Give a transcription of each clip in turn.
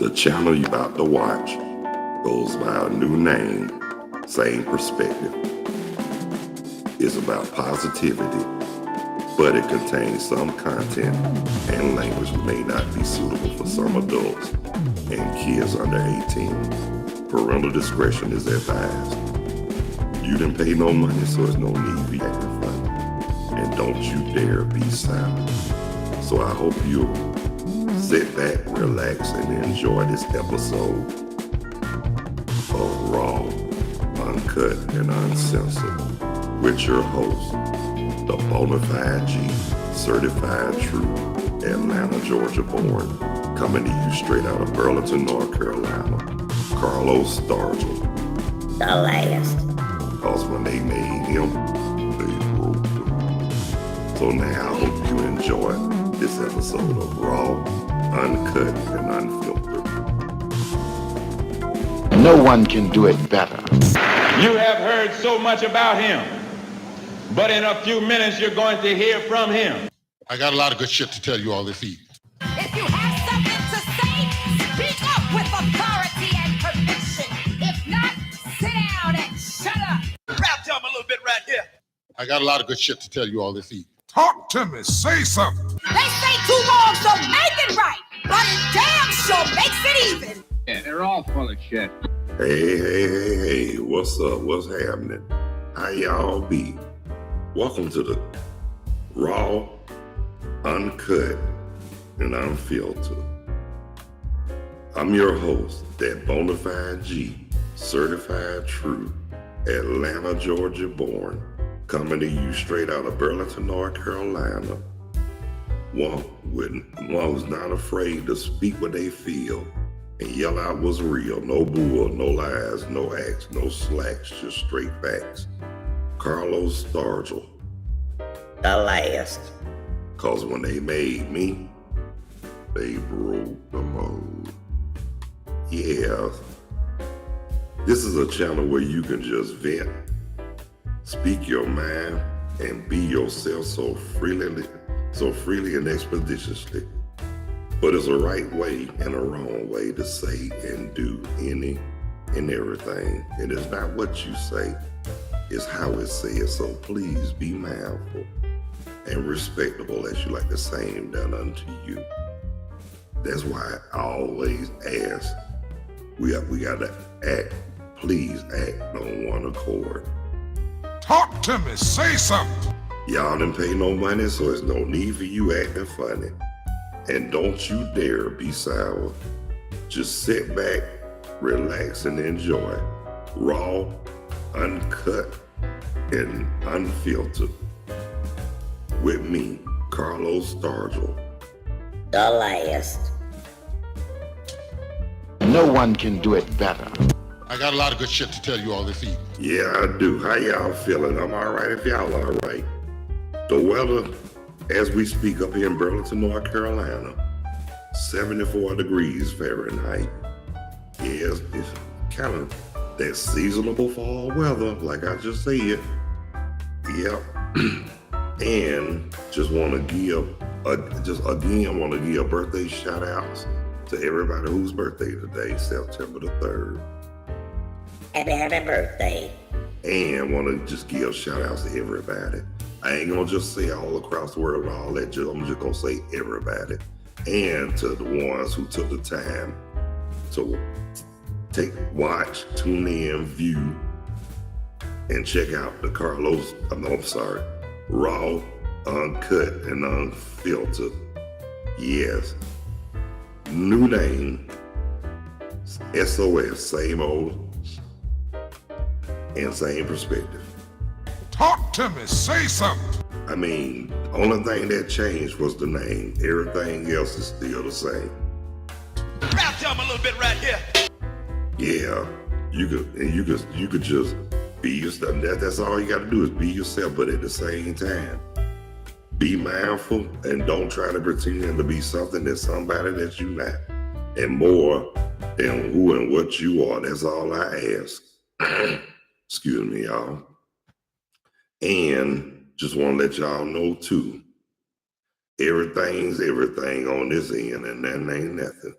The channel you're about to watch goes by a new name, same perspective. It's about positivity, but it contains some content and language that may not be suitable for some adults and kids under 18. Parental discretion is advised. You didn't pay no money, so there's no need to be acting funny. And don't you dare be silent. So I hope you'll sit back, relax, and enjoy this episode of Raw, Uncut, and Uncensored with your host, the Bonafide G, certified true, Atlanta, Georgia born, coming to you straight out of Burlington, North Carolina, Carlos Stargell. The last. Because when they made him, they broke him. So now I hope you enjoy this episode of Raw, Uncut, and Unfiltered. No one can do it better. You have heard so much about him, but in a few minutes you're going to hear from him. I got a lot of good shit to tell you all this evening. If you have something to say, speak up with authority and conviction. If not, sit down and shut up. Rap to him a little bit right here. I got a lot of good shit to tell you all this evening. Talk to me, say something. They say two wrongs don't make it right, but it damn sure makes it even. Yeah, they're all full of shit. Hey, what's up? What's happening? How y'all be? Welcome to the Raw, Uncut, and Unfiltered. I'm your host, that Bonafide G, certified true, Atlanta, Georgia born, coming to you straight out of Burlington, North Carolina. One who's not afraid to speak what they feel and yell out what's real. No bull, no lies, no acts, no slacks, just straight facts. Carlos Stargell. The last. Cause when they made me, they broke the mold. Yeah. This is a channel where you can just vent, speak your mind, and be yourself so freely and expeditiously. But there's a right way and a wrong way to say and do any and everything. And it's not what you say, it's how it's said. So please be mindful and respectable as you like the same done unto you. That's why I always ask, we got to act, please act on one accord. Talk to me, say something. Y'all didn't pay no money, so there's no need for you acting funny. And don't you dare be sour. Just sit back, relax, and enjoy. Raw, uncut, and unfiltered. With me, Carlos Stargell. The last. No one can do it better. I got a lot of good shit to tell you all this evening. Yeah, I do. How y'all feeling? I'm all right if y'all all right. The weather, as we speak up here in Burlington, North Carolina, 74 degrees Fahrenheit. Yes, it's kind of that seasonable fall weather, like I just said. Yep. And just want to give, birthday shout outs to everybody whose birthday today, September the 3rd. Happy birthday. And want to just give shout outs to everybody. I ain't gonna just say all across the world and all that, I'm just gonna say everybody. And to the ones who took the time to watch, tune in, view, and check out the Raw, Uncut, and Unfiltered. Yes. New name, SOS, same old and same perspective. Talk to me, say something. I mean, the only thing that changed was the name. Everything else is still the same. Rap to him a little bit right here. Yeah, you could just be yourself. That's all you got to do is be yourself, but at the same time, be mindful and don't try to pretend to be something that's somebody that you're not. And more than who and what you are. That's all I ask. Excuse me, y'all. And just want to let y'all know too, everything's everything on this end, and that ain't nothing.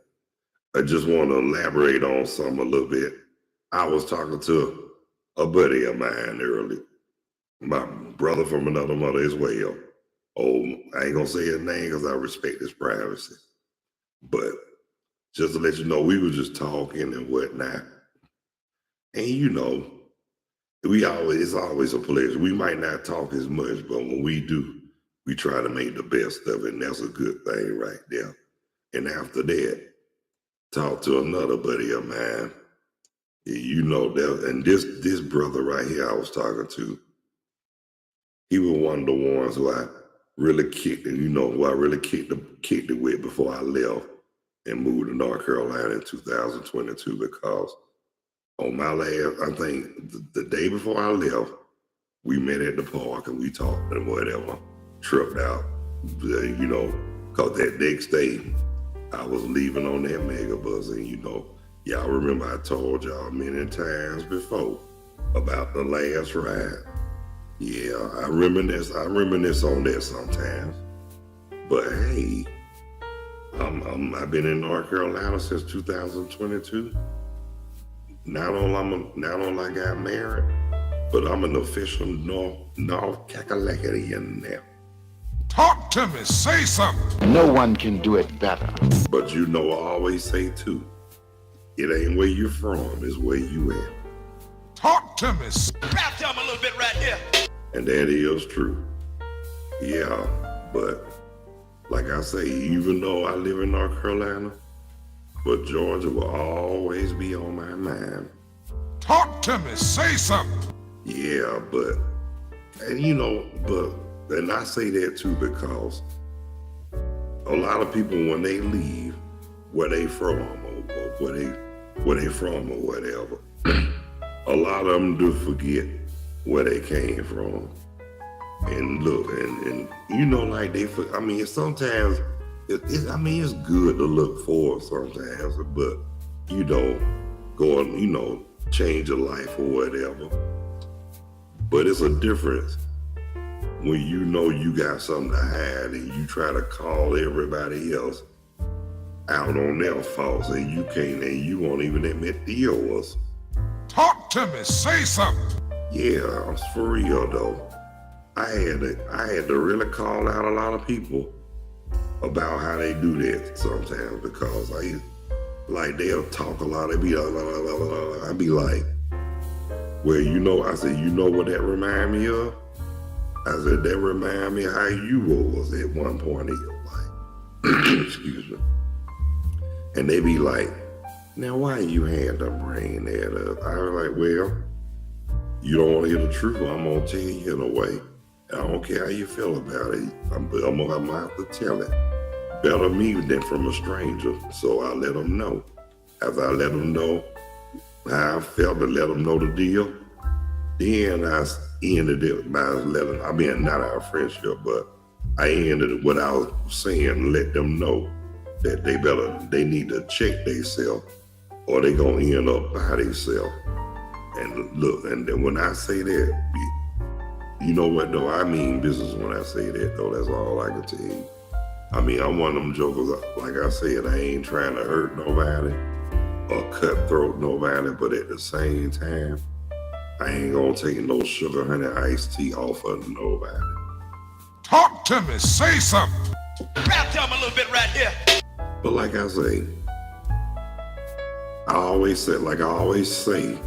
I just want to elaborate on something a little bit. I was talking to a buddy of mine earlier, my brother from another mother as well. Oh, I ain't gonna say his name because I respect his privacy. But just to let you know, we were just talking and whatnot. And you know, it's always a pleasure. We might not talk as much, but when we do, we try to make the best of it, and that's a good thing right there. And after that, talk to another buddy of mine. You know that, and this brother right here I was talking to, he was one of the ones who I really kicked it, who I really kicked it with before I left and moved to North Carolina in 2022, because on my last, I think the day before I left, we met at the park and we talked and whatever, tripped out, because that next day I was leaving on that megabus, and y'all remember I told y'all many times before about the last ride. Yeah, I reminisce on that sometimes. But hey, I've been in North Carolina since 2022. Not only I got married, but I'm an official North Kakalakadian now. Talk to me, say something. No one can do it better. But I always say too, it ain't where you're from, it's where you at. Talk to me. Rap to him a little bit right here. And that is true. Yeah, but like I say, even though I live in North Carolina, but Georgia will always be on my mind. Talk to me, say something. Yeah, and I say that too because a lot of people, when they leave where they from or where they from or whatever, a lot of them do forget where they came from. And look, and sometimes it's good to look forward sometimes, but go and, change your life or whatever. But it's a difference when you got something to hide and you try to call everybody else out on their faults, and you can't, and you won't even admit to yours. Talk to me, say something. Yeah, for real though. I had to really call out a lot of people about how they do that sometimes, because they'll talk a lot. They be I'd be like, well, I said, what that remind me of? I said, that remind me how you was at one point in your life. Excuse me. And they be like, now why you had to bring that up? I was like, well, you don't want to hear the truth, I'm going to tell you in a way. I don't care how you feel about it. I'm going to have to tell it. Better me than from a stranger. So I let them know. After I let them know how I felt and let them know the deal, then I ended it by not our friendship, but I ended what I was saying, let them know that they need to check themselves, or they going to end up by themselves. And look, and then when I say that, you know what though, I mean business when I say that though, that's all I can tell you. I'm one of them jokers, like I said, I ain't trying to hurt nobody or cutthroat nobody, but at the same time, I ain't gonna take no sugar honey iced tea off of nobody. Talk to me, say something. Rap to him a little bit right here. But like I say, I always say,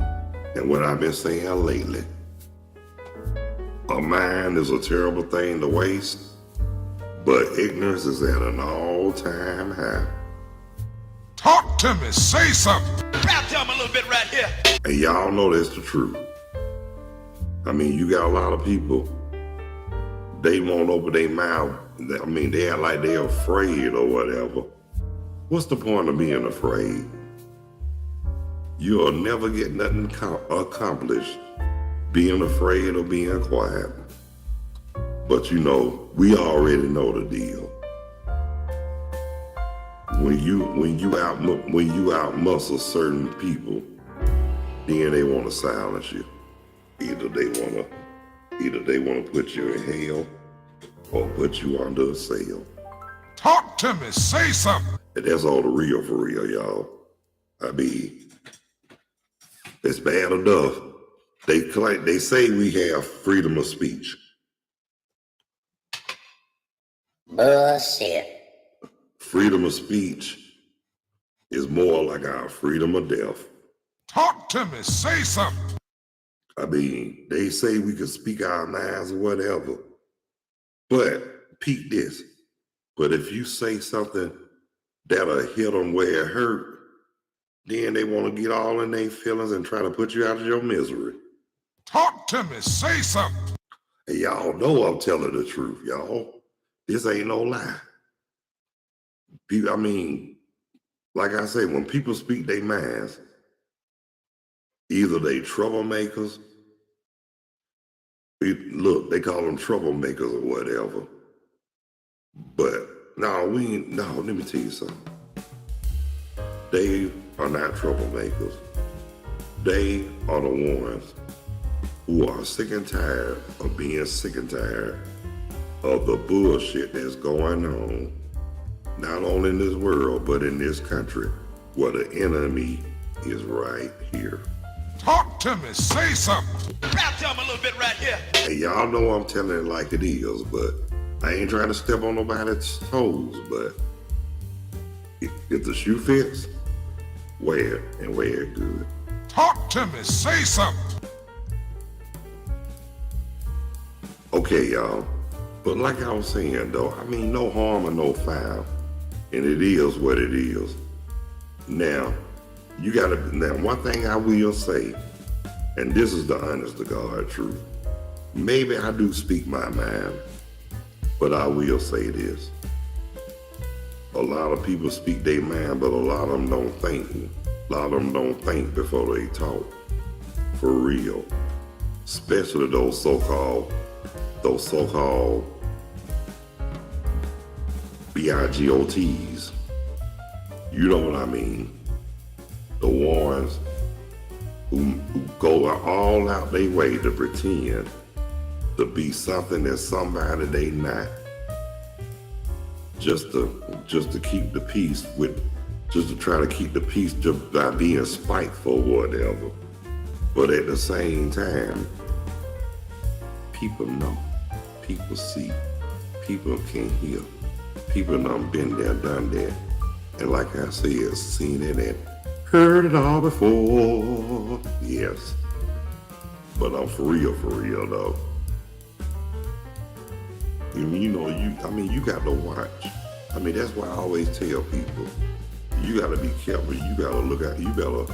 and what I've been saying lately, a mind is a terrible thing to waste, but ignorance is at an all-time high. Talk to me, say something. Rap to him a little bit right here. And y'all know that's the truth. You got a lot of people, they won't open their mouth. They act like they're afraid or whatever. What's the point of being afraid? You'll never get nothing accomplished being afraid or being quiet. But we already know the deal. When you out muscle certain people, then they want to silence you. Either they want to put you in hell or put you under a sail. Talk to me, say something. And that's all the real for real, y'all. I mean, it's bad enough. They say we have freedom of speech. Bullshit. Freedom of speech is more like our freedom of death. Talk to me. Say something. I mean, they say we can speak our minds or whatever. But peep this. But if you say something that'll hit them where it hurt, then they want to get all in their feelings and try to put you out of your misery. Talk to me. Say something. And y'all know I'm telling the truth, y'all. This ain't no lie. I mean, like I say, when people speak their minds, either they troublemakers, look, they call them troublemakers or whatever. But no, let me tell you something. They are not troublemakers. They are the ones who are sick and tired of being sick and tired of the bullshit that's going on, not only in this world, but in this country, where the enemy is right here. Talk to me. Say something. Rap to him a little bit right here. And y'all know I'm telling it like it is, but I ain't trying to step on nobody's toes, but if the shoe fits, wear it and wear it good. Talk to me. Say something. Okay, y'all. But like I was saying, though, I mean, no harm or no foul. And it is what it is. Now, one thing I will say, and this is the honest to God truth. Maybe I do speak my mind, but I will say this. A lot of people speak their mind, but a lot of them don't think. A lot of them don't think before they talk. For real. Especially those so-called BIGOTs. You know what I mean? The ones who go all out their way to pretend to be something that's somebody they not. Just to keep the peace just to try to keep the peace just by being spiteful or whatever. But at the same time, people know, people see, people can hear, people done been there, done that. And like I said, seen it and heard it all before. Yes. But I'm for real though. You got to watch. I mean, that's why I always tell people, you got to be careful. You got to look out. You better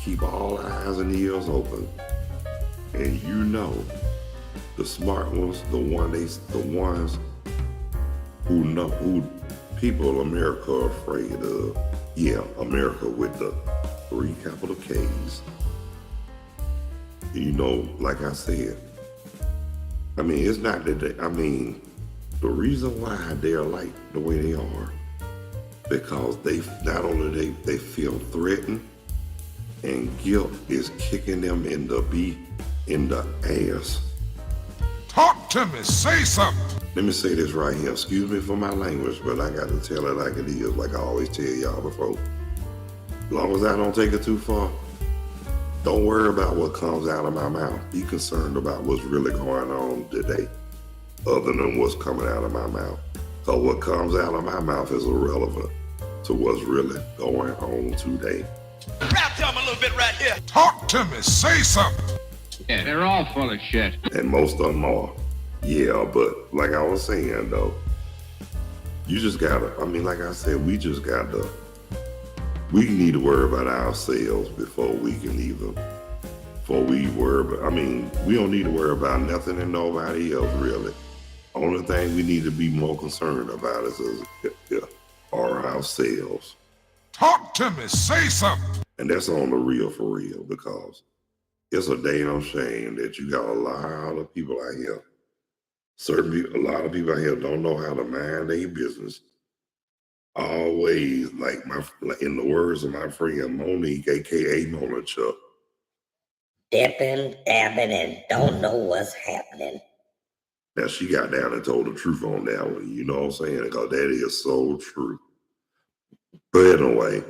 keep all eyes and ears open. And you know, the smart ones, the ones who know, who people America are afraid of. Yeah, America with the 3 capital K's. You know, like I said, I mean, it's not that the reason why they're like the way they are, because they not only they feel threatened, and guilt is kicking them in the ass. Talk to me. Say something. Let me say this right here. Excuse me for my language, but I got to tell it like it is, like I always tell y'all before. As long as I don't take it too far, don't worry about what comes out of my mouth. Be concerned about what's really going on today, other than what's coming out of my mouth. So what comes out of my mouth is irrelevant to what's really going on today. Rap to him a little bit right here. Talk to me. Say something. Yeah, they're all full of shit. And most of them are. Yeah, but like I was saying though, you just gotta, like I said, we need to worry about ourselves before we can we don't need to worry about nothing and nobody else really. Only thing we need to be more concerned about are ourselves. Talk to me. Say something. And that's on the real for real, because it's a damn shame that you got a lot of people out here. A lot of people out here don't know how to mind their business. Always, in the words of my friend Monique, aka Mona Chuck, Dipping, dabbing, and don't know what's happening. now she got down and told the truth on that one. You know what I'm saying? Because that is so true. But anyway,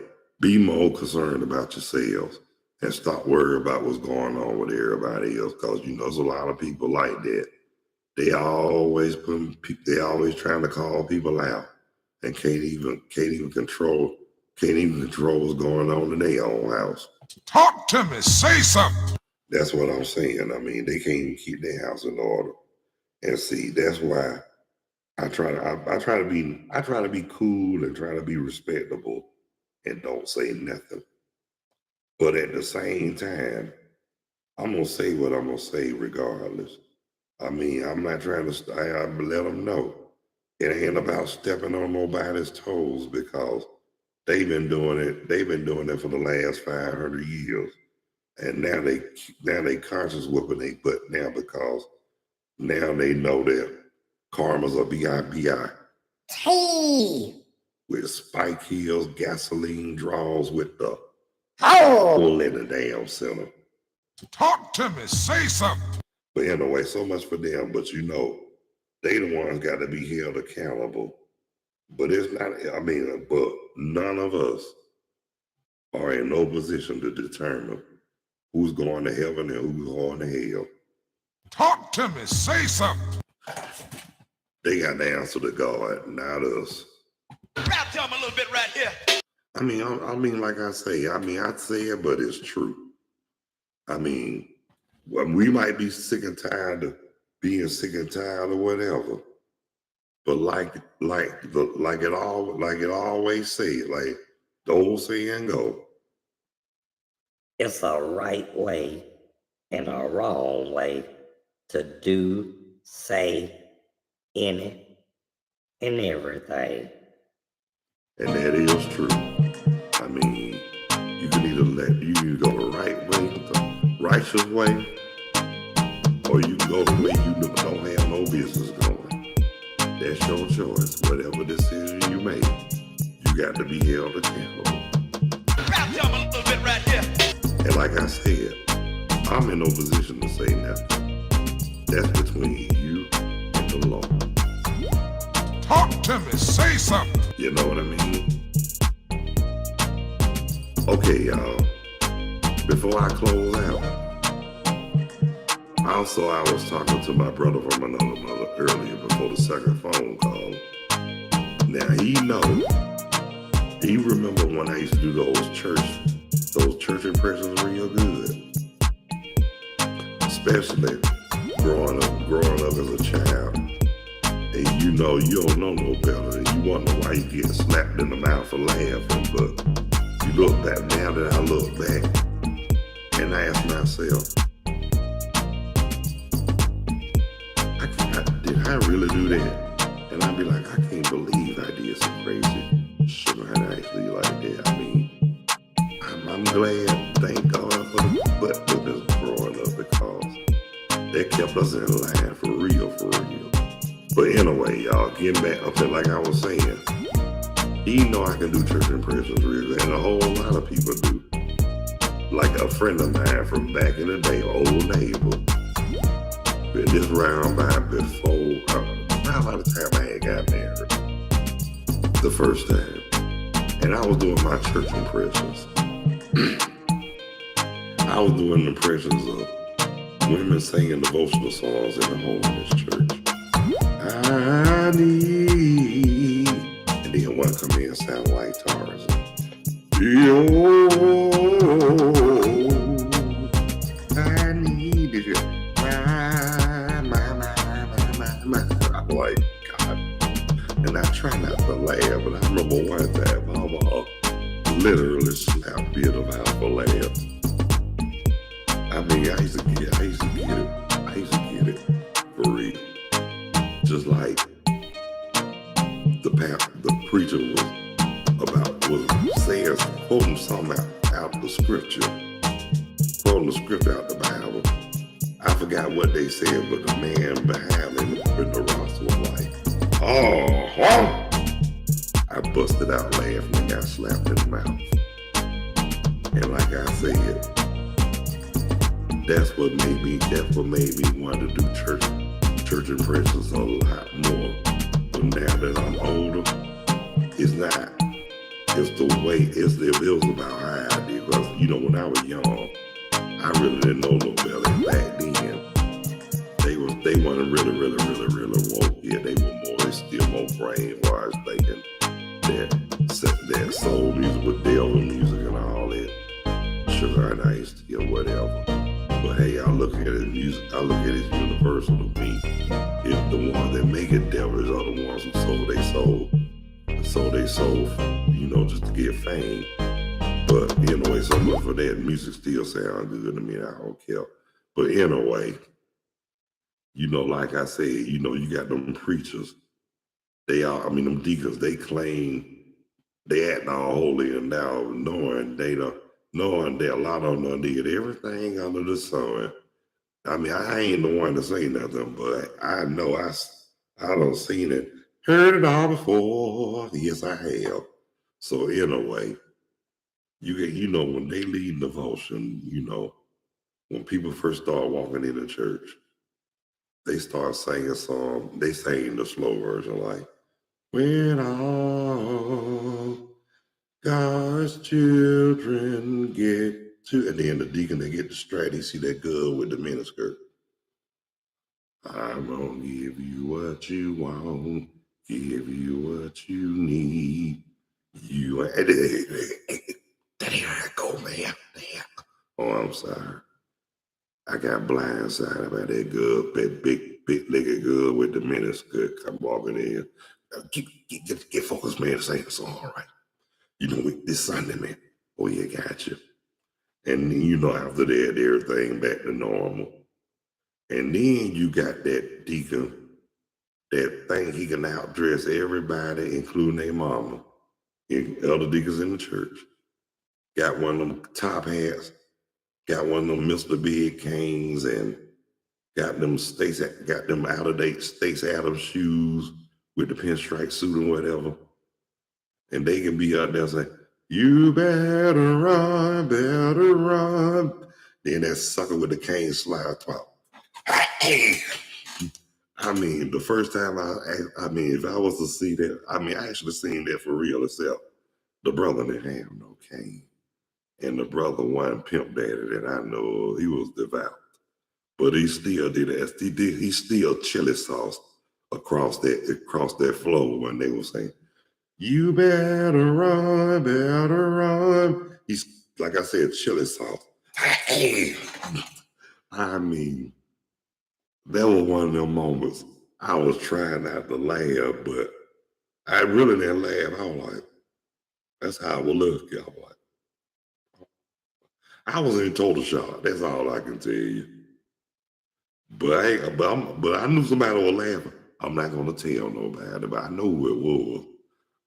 Be more concerned about yourselves and stop worrying about what's going on with everybody else. Because there's a lot of people like that. They always trying to call people out and can't even control what's going on in their own house. Talk to me. Say something. That's what I'm saying. I mean, they can't even keep their house in order. And see, that's why I try to be cool and try to be respectable and don't say nothing. But at the same time, I'm gonna say what I'm gonna say regardless. I mean, I'm not trying to. I let them know it ain't about stepping on nobody's toes because they've been doing it. They've been doing it for the last 500 years, and now they conscious whooping they butt now because now they know that karma's a B.I.B.I. Hey! With spike heels, gasoline draws with the Oh! hole in the damn center. Talk to me. Say something. But anyway, so much for them. But they the ones got to be held accountable. But it's not, but none of us are in no position to determine who's going to heaven and who's going to hell. Talk to me. Say something. They got to answer to God, not us. Rap to 'em a little bit right here. I mean, like I say, I say it, but it's true. I mean, well, we might be sick and tired of being sick and tired or whatever. But like it always say, like the old saying go. It's a right way and a wrong way to do, say, any, and everything. And that is true. I mean, you can either go the right way, the righteous way, or you can go the way you don't have no business going. That's your choice. Whatever decision you make, you got to be held accountable. Rap to 'em a little bit right here. And like I said, I'm in no position to say nothing. That's between you and the Lord. Talk to me. Say something. You know what I mean? Okay, y'all. Before I close out, I was talking to my brother from another mother earlier before the second phone call. Now he remember when I used to do those church impressions real good. Especially growing up as a child. And you don't know no better. And you wonder why you get slapped in the mouth for laughing. But you look back, now that I look back, and I ask myself, did I really do that? And I'd be like, I can't believe I did some crazy shit right actually like that. I mean, I'm glad, thank God for the butt whippings growing up because that kept us in line for real. But anyway, y'all, getting back up there like I was saying, I can do church impressions real good, and a whole lot of people do. Like a friend of mine from back in the day, old neighbor, been this round by before, by the time I had got married, the first time. And I was doing my church impressions. I was doing impressions of women singing devotional songs in the holiness church. I need, and then one come in and sound like Tarzan. I need you. I'm like, God. And I try not to laugh, but I remember one time, Mama literally slapped me in the mouth for laugh. I mean, I used to get it for real. Just like the preacher was saying, quoting something out the scripture, quoting the scripture out the Bible. I forgot what they said, but the man behind me in the roster was like, oh. I busted out laughing and got slapped in the mouth. And like I said, that's what made me want to do church impressions a lot more. But now that I'm older, it's not It's the way, it was about how I did. Because, you know, when I was young, I really didn't know no better. And back then, they weren't really woke. Yeah, they still more brainwashed, thinking that soul music was devil music and all that. Sugar and ice tea or whatever. But hey, I look at it universal to me. If the ones that make it devilish are the ones who sold their soul, you know, just to get fame. But anyway, so much for that. Music still sounds good to me. I don't care. But anyway, you know, like I said, you know, you got them preachers. Them deacons, they claim they act all holy and now knowing that a lot of them did everything under the sun. I mean, I ain't the one to say nothing, but I know I done seen it, heard it all before. Yes, I have. So anyway, you know, when they lead devotion, you know, when people first start walking into church, they start singing a song. They sing the slow version, like, when all God's children get to, and then the deacon, they get distracted. You see that girl with the miniskirt. I'm gonna give you what you want, give you what you need. There I go, man. Damn. Oh, I'm sorry. I got blindsided by that girl, that big-legged girl with the miniskirt come walking in. Get focused, man. This ain't the song, all right. You know, this Sunday, man. Oh, yeah, got you. And then, you know, after that, everything back to normal. And then you got that deacon that think he can outdress everybody, including their mama, and other deacons in the church. Got one of them top hats, got one of them Mr. Big Canes, and got them out-of-date Stacey Adams shoes with the pinstripe suit and whatever. And they can be out there saying, you better run, better run. Then that sucker with the cane slide top. Hey! I mean, the first time if I was to see that, I actually seen that for real, except the brother didn't have no cane. And the brother wasn't pimp daddy that I know, he was devout. But he still did that. He still chili sauce across that floor when they were saying, you better run, better run. He's, like I said, chili sauce. Hey! I mean, that was one of them moments. I was trying not to laugh, but I really didn't laugh. I was like, that's how I would look. I was like, I was in total shock. That's all I can tell you. But I knew somebody was laughing. I'm not gonna tell nobody, but I know who it was.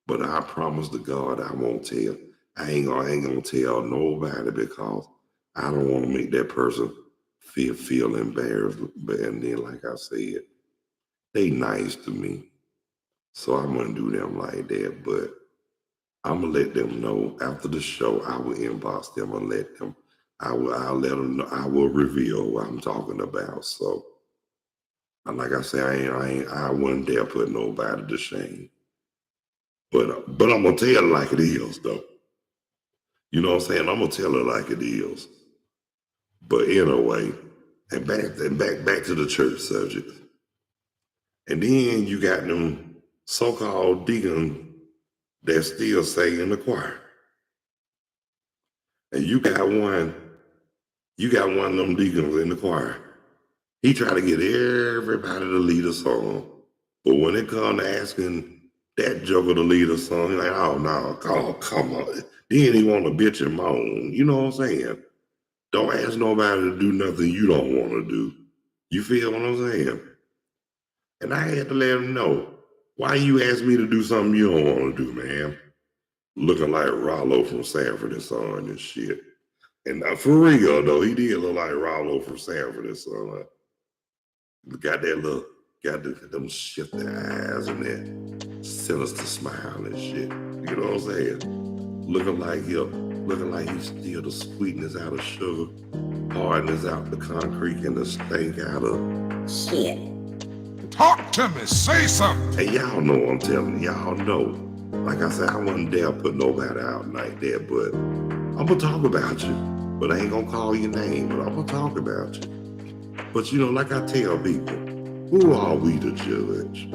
But I promise to God I won't tell. I ain't gonna tell nobody because I don't want to make that person feel embarrassed. And then, like I said, they nice to me, so I'm gonna do them like that. But I'm gonna let them know after the show. I will inbox them and let them. I'll let them know. I will reveal what I'm talking about. So, and like I say, I wouldn't dare put nobody to shame. But I'm gonna tell it like it is, though. You know what I'm saying? I'm gonna tell it like it is. But anyway, and back to the church subject. And then you got them so-called deacons that still sing in the choir. And you got one of them deacons in the choir. He tried to get everybody to lead a song. But when it comes to asking that joker to lead a song, he's like, oh, no, come on. Then he want to bitch and moan. You know what I'm saying? Don't ask nobody to do nothing you don't want to do. You feel what I'm saying? And I had to let him know, why you ask me to do something you don't want to do, man? Looking like Rollo from Sanford and Son and shit. And for real, though, he did look like Rollo from Sanford and Son. Got them shifting eyes and that sinister smile and shit. You know what I'm saying? Looking like he's still the sweetness out of sugar, hardness out the concrete, and the stank out of shit. Talk to me, say something. Hey, y'all know what I'm telling you. Y'all know. Like I said, I wouldn't dare put nobody out like that, but I'm gonna talk about you. But I ain't gonna call your name, but I'm gonna talk about you. But you know, like I tell people, who are we to judge?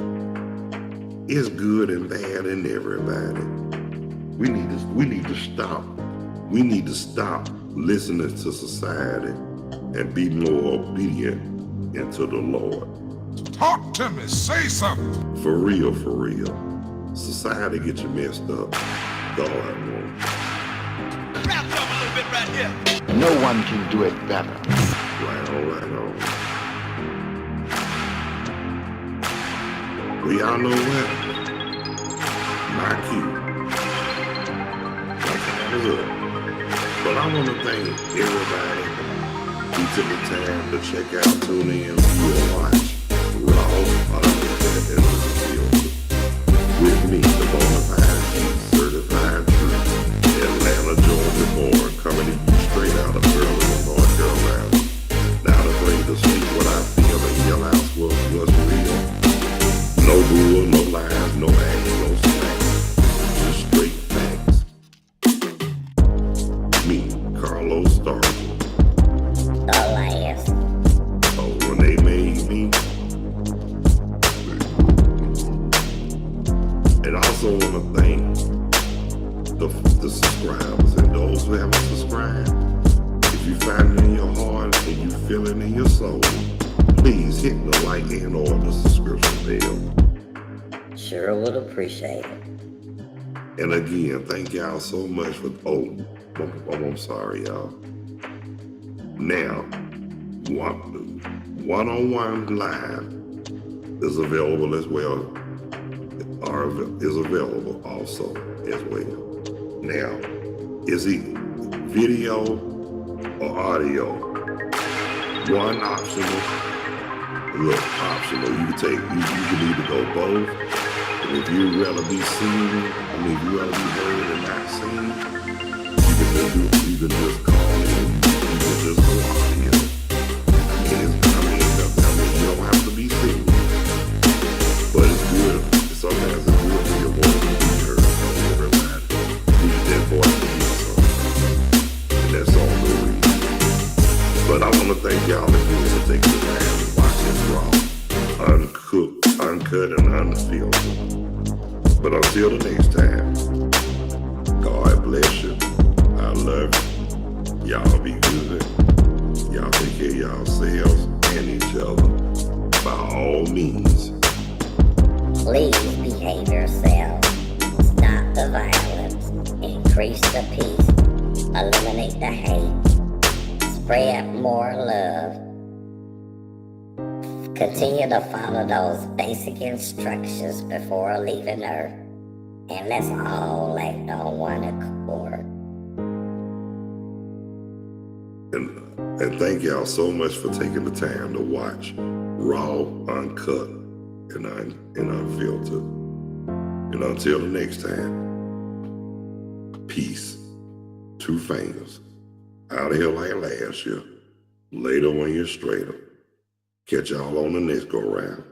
It's good and bad in everybody. We need to stop. We need to stop listening to society and be more obedient into the Lord. Talk to me. Say something. For real, for real. Society gets you messed up. God won't. Rap to 'em a little bit right here. No one can do it better. Right on, right on. Well, y'all know what? My cue. My time is up. But I want to thank everybody who took the time to check out, tune in, view, and watch Raw Uncut No Filter. With me, the bonafide Chief, certified truth, Atlanta, Georgia born, coming to you straight out of Burlington, North Carolina. Now the play to speak what I feel and yell out what's real. No bull, no lies, no act, no snacks. Just straight facts. Me, Carlos Stark. Alas. Oh, when they made me. And I also want to thank the subscribers and those who haven't subscribed. If you find it in your heart and you feel it in your soul, please hit the like and or the subscription bell. Sure would appreciate it. And again, thank y'all so much for, I'm sorry, y'all. Now, one-on-one live is available as well, or is available also as well. Now, is it video or audio? One optional. Look, optional. You can either go both. And if you'd rather be seen, if you'd rather be heard and not seen, you can just call in. You can just go audio. You don't have to be seen. But it's good. Sometimes it's good for your voice to be heard. Everybody needs that voice to be heard. And that's all the reason. But I want to thank y'all again for taking the time to watch this Raw, uncut and unfiltered. But until the next time, God bless you. I love you. Y'all be good. Y'all take care of yourselves and each other by all means. Please behave yourselves. Stop the violence. Increase the peace. Eliminate the hate. Spread more love. Continue to follow those basic instructions before leaving Earth. And let's all act on one accord. And thank y'all so much for taking the time to watch Raw, Uncut, and Unfiltered. And until the next time, peace. 2 fingers. Out of here like last year. Later when you're straighter. Catch y'all on the next go round.